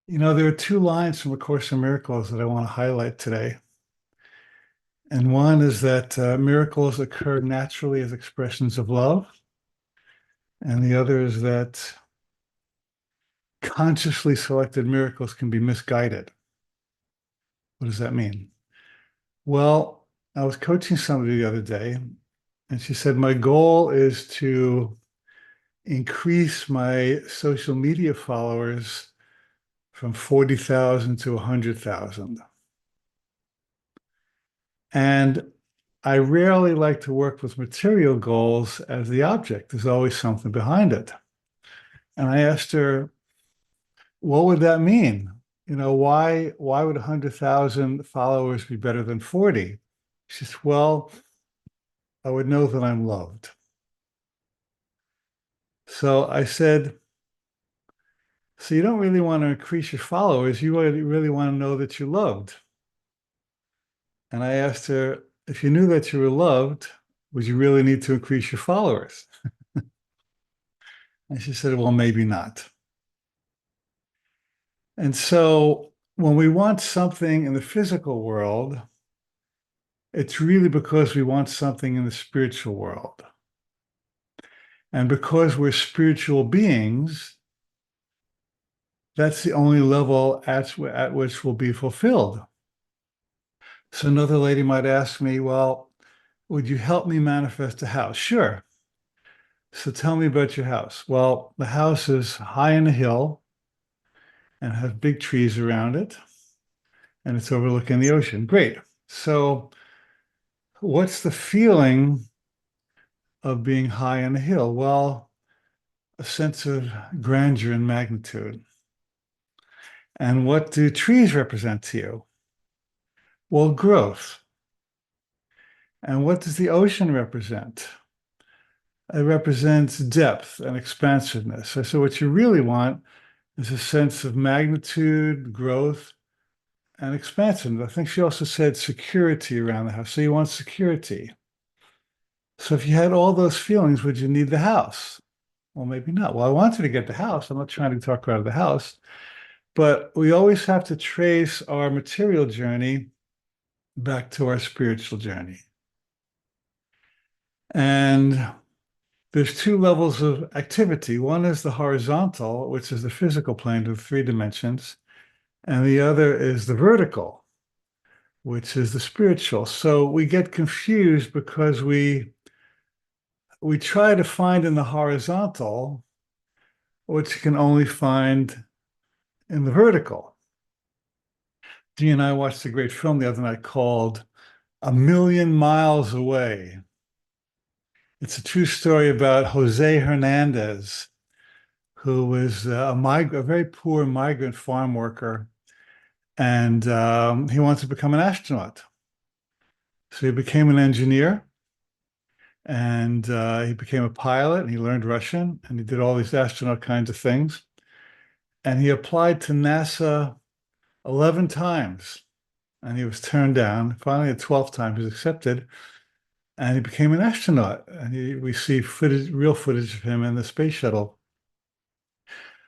There are two lines from A Course in Miracles that I want to highlight today. And one is that miracles occur naturally as expressions of love. And the other is that consciously selected miracles can be misguided. What does that mean? Well, I was coaching somebody the other day, and she said, my goal is to increase my social media followers from 40,000 to 100,000. And I rarely like to work with material goals as the object. There's always something behind it. And I asked her, what would that mean? Why would 100,000 followers be better than 40? She said, well, I would know that I'm loved. So I said, so you don't really want to increase your followers. You really want to know that you're loved. And I asked her, if you knew that you were loved, would you really need to increase your followers? And she said, well, maybe not. And so when we want something in the physical world, it's really because we want something in the spiritual world. And because we're spiritual beings, that's the only level at which we'll be fulfilled. So another lady might ask me, well, would you help me manifest a house? Sure. So tell me about your house. Well, the house is high in a hill and has big trees around it, and it's overlooking the ocean. Great. So what's the feeling of being high on a hill? Well, a sense of grandeur and magnitude. And what do trees represent to you? Well, growth. And what does the ocean represent? It represents depth and expansiveness. So what you really want is a sense of magnitude, growth, and expansiveness. I think she also said security around the house. So you want security. So if you had all those feelings, would you need the house? Well, maybe not. Well, I wanted to get the house. I'm not trying to talk her out of the house, but we always have to trace our material journey back to our spiritual journey. And there's two levels of activity. One is the horizontal, which is the physical plane of 3 dimensions, and the other is the vertical, which is the spiritual. So we get confused because we try to find in the horizontal what you can only find in the vertical. Dee and I watched a great film the other night called A Million Miles Away. It's a true story about Jose Hernandez, who was a very poor migrant farm worker, and he wanted to become an astronaut. So he became an engineer, and he became a pilot, and he learned Russian, and he did all these astronaut kinds of things. And he applied to NASA 11 times, and he was turned down. Finally, the 12th time, he was accepted, and he became an astronaut. And we see footage, real footage of him in the space shuttle.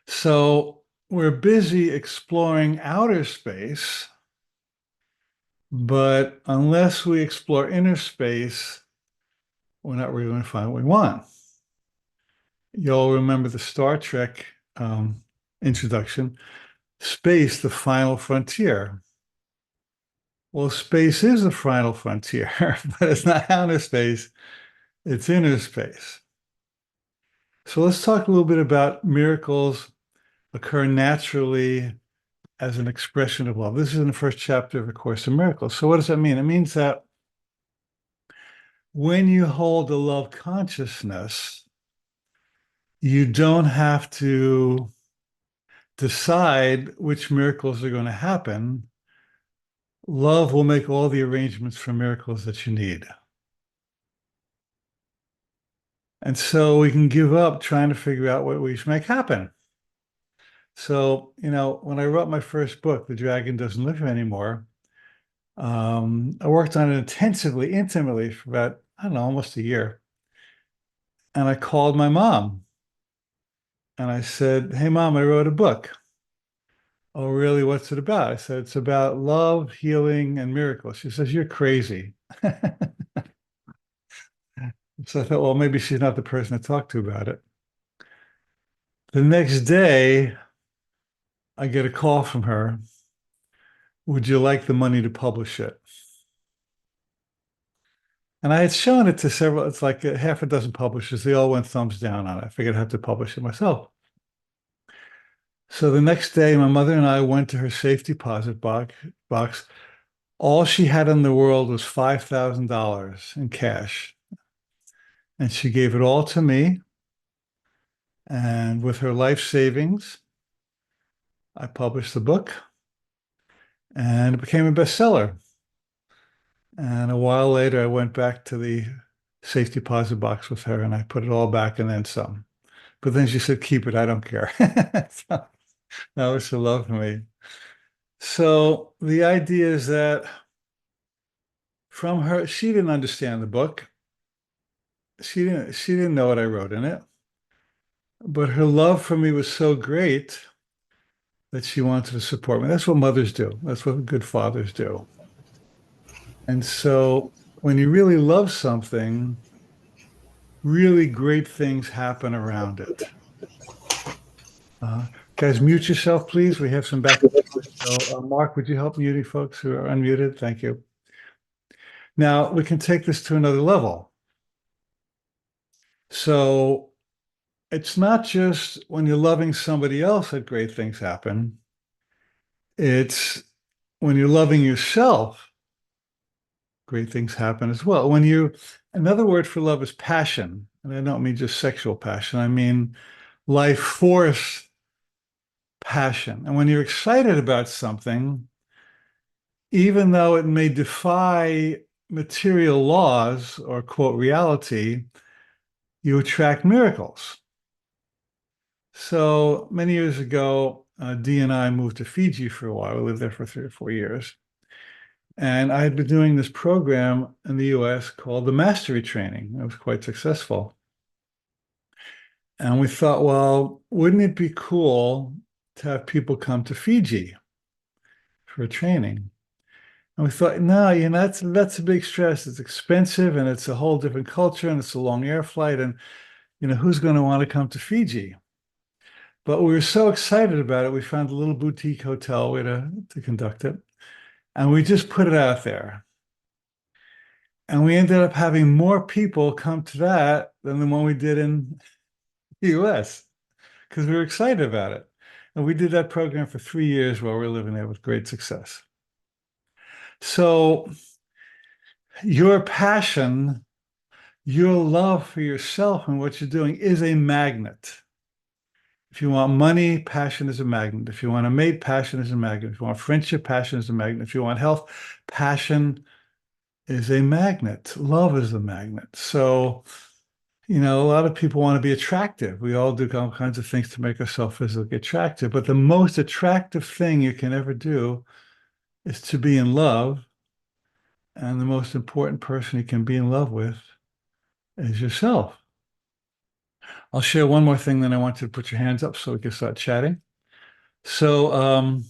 So we're busy exploring outer space, but unless we explore inner space, we're not really going to find what we want. You'll remember the Star Trek introduction, space, the final frontier. Well, space is the final frontier, but it's not outer space, it's inner space. So let's talk a little bit about miracles occur naturally as an expression of love. This is in the first chapter of A Course in Miracles. So what does that mean? It means that when you hold the love consciousness, you don't have to decide which miracles are going to happen. Love will make all the arrangements for miracles that you need. And so we can give up trying to figure out what we should make happen. So, when I wrote my first book, The Dragon Doesn't Live Here Anymore, I worked on it intensively, intimately for about, I don't know, almost a year. And I called my mom and I said, hey, Mom, I wrote a book. Oh, really? What's it about? I said, it's about love, healing, and miracles. She says, you're crazy. So I thought, well, maybe she's not the person to talk to about it. The next day, I get a call from her. Would you like the money to publish it? And I had shown it to several, it's like a half a dozen publishers. They all went thumbs down on it. I figured I'd have to publish it myself. So the next day, my mother and I went to her safe deposit box. All she had in the world was $5,000 in cash. And she gave it all to me. And with her life savings, I published the book and it became a bestseller. And a while later, I went back to the safe deposit box with her and I put it all back and then some. But then she said, keep it, I don't care. So that was her love for me. So the idea is that from her, she didn't understand the book. She didn't know what I wrote in it. But her love for me was so great that she wanted to support me. That's what mothers do. That's what good fathers do. And so when you really love something, really great things happen around it. Guys, mute yourself, please. We have some background noise. So, Mark, would you help muting folks who are unmuted? Thank you. Now, we can take this to another level. So it's not just when you're loving somebody else that great things happen. It's when you're loving yourself, great things happen as well. Another word for love is passion. And I don't mean just sexual passion. I mean life force passion. And when you're excited about something, even though it may defy material laws or quote reality, you attract miracles. So many years ago, Dee and I moved to Fiji for a while. We lived there for 3 or 4 years. And I had been doing this program in the US called the Mastery Training. It was quite successful. And we thought, well, wouldn't it be cool to have people come to Fiji for a training? And we thought, no, that's a big stress. It's expensive and it's a whole different culture and it's a long air flight. And, who's going to want to come to Fiji? But we were so excited about it. We found a little boutique hotel way to conduct it. And we just put it out there. And we ended up having more people come to that than the one we did in the US because we were excited about it. And we did that program for 3 years while we were living there with great success. So your passion, your love for yourself and what you're doing is a magnet. If you want money, passion is a magnet. If you want a mate, passion is a magnet. If you want friendship, passion is a magnet. If you want health, passion is a magnet. Love is a magnet. So, a lot of people want to be attractive. We all do all kinds of things to make ourselves physically attractive. But the most attractive thing you can ever do is to be in love. And the most important person you can be in love with is yourself. I'll share one more thing, then I want you to put your hands up so we can start chatting. So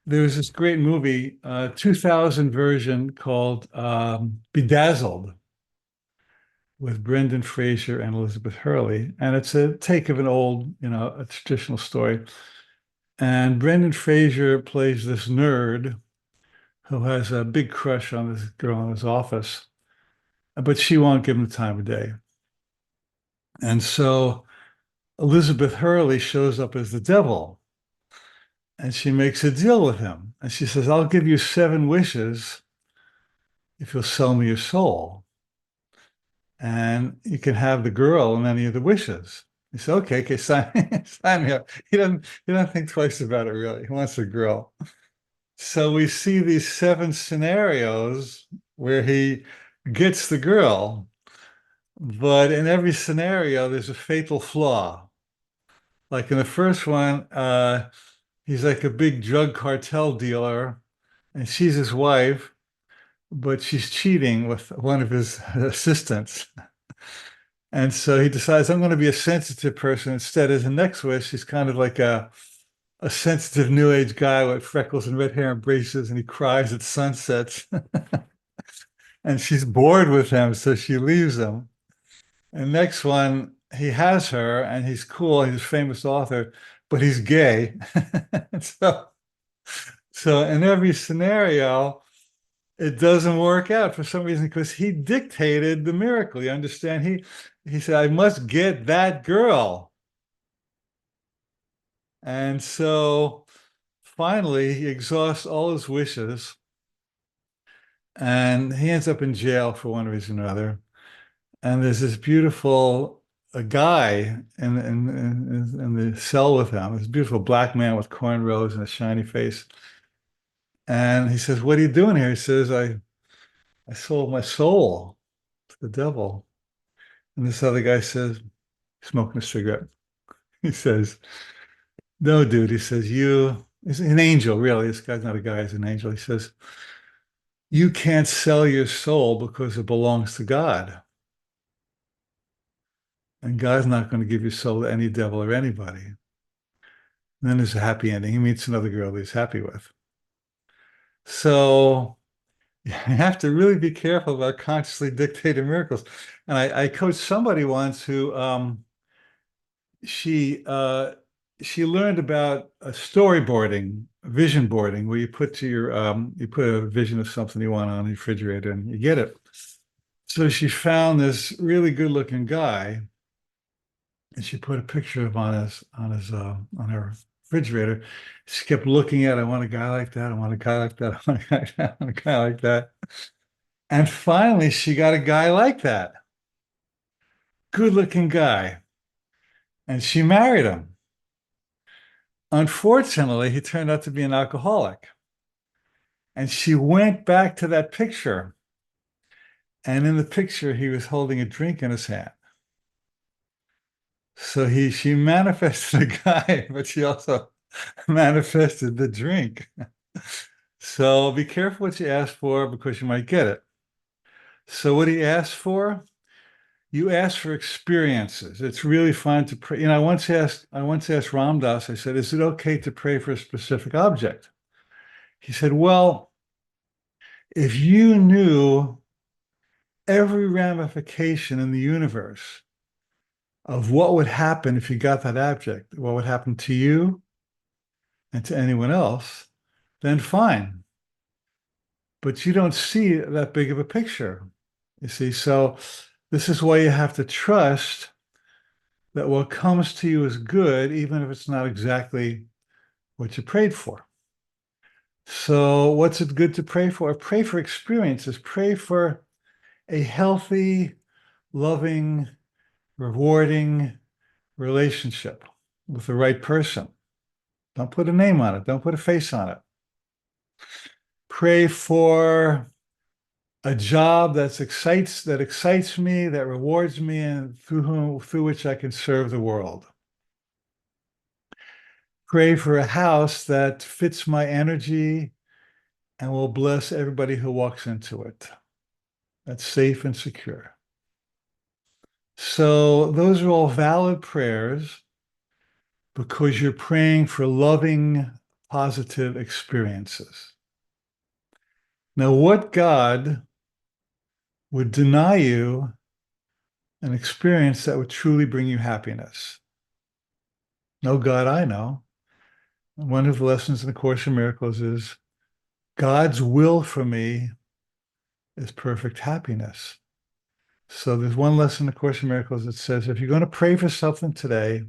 there was this great movie, 2000 version called Bedazzled with Brendan Fraser and Elizabeth Hurley. And it's a take of an old, a traditional story. And Brendan Fraser plays this nerd who has a big crush on this girl in his office, but she won't give him the time of day. And so Elizabeth Hurley shows up as the devil and she makes a deal with him. And she says, I'll give you 7 wishes if you'll sell me your soul. And you can have the girl and any of the wishes. He said, okay, sign, sign me up. He doesn't think twice about it, really. He wants the girl. So we see these 7 scenarios where he gets the girl, but in every scenario, there's a fatal flaw. Like in the first one, he's like a big drug cartel dealer, and she's his wife, but she's cheating with one of his assistants. And so he decides, I'm going to be a sensitive person instead. As a next wish, he's kind of like a a sensitive new age guy with freckles and red hair and braces, and he cries at sunsets. And she's bored with him, so she leaves him. And next one, he has her, and he's cool. He's a famous author, but he's gay. So, so in every scenario, it doesn't work out for some reason because he dictated the miracle. You understand? He said, "I must get that girl," and so finally, he exhausts all his wishes, and he ends up in jail for one reason or another. And there's this beautiful a guy in the cell with him, this beautiful black man with cornrows and a shiny face. And he says, "What are you doing here?" He says, I sold my soul to the devil." And this other guy says, smoking a cigarette. He says, "No, dude." He says, he's an angel, really. This guy's not a guy, he's an angel. He says, "You can't sell your soul because it belongs to God. And God's not going to give your soul to any devil or anybody." And then there's a happy ending. He meets another girl that he's happy with. So you have to really be careful about consciously dictating miracles. And I coached somebody once who she she learned about storyboarding, vision boarding, where you put a vision of something you want on the refrigerator and you get it. So she found this really good looking guy, and she put a picture of him on her refrigerator. She kept looking at, "I want a guy like that. I want a guy like that. I want a guy like that. I want a guy like that." And finally, she got a guy like that, good looking guy, and she married him. Unfortunately, he turned out to be an alcoholic. And she went back to that picture. And in the picture, he was holding a drink in his hand. So she manifested a guy, but she also manifested the drink. So be careful what you ask for because you might get it. So what do you ask for? You ask for experiences. It's really fun to pray. I once asked Ram Dass, I said, "Is it okay to pray for a specific object?" He said, "Well, if you knew every ramification in the universe of what would happen if you got that object, what would happen to you and to anyone else, then fine. But you don't see that big of a picture, you see. So this is why you have to trust that what comes to you is good, even if it's not exactly what you prayed for. So what's it good to pray for? Pray for experiences. Pray for a healthy, loving, rewarding relationship with the right person. Don't put a name on it. Don't put a face on it. Pray for a job that excites me, that rewards me, and through which I can serve the world. Pray for a house that fits my energy and will bless everybody who walks into it. That's safe and secure. So those are all valid prayers because you're praying for loving, positive experiences. Now, what God would deny you an experience that would truly bring you happiness? No God I know. One of the lessons in the Course in Miracles is God's will for me is perfect happiness. So there's one lesson in the Course in Miracles that says, if you're going to pray for something today,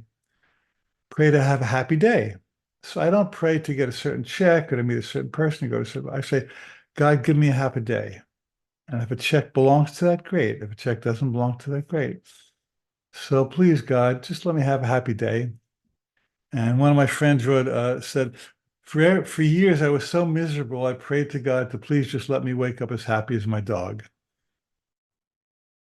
pray to have a happy day. So I don't pray to get a certain check or to meet a certain person. I say, God, give me a happy day. And if a check belongs to that, great. If a check doesn't belong to that, great. So please, God, just let me have a happy day. And one of my friends said, for years I was so miserable, I prayed to God to please just let me wake up as happy as my dog.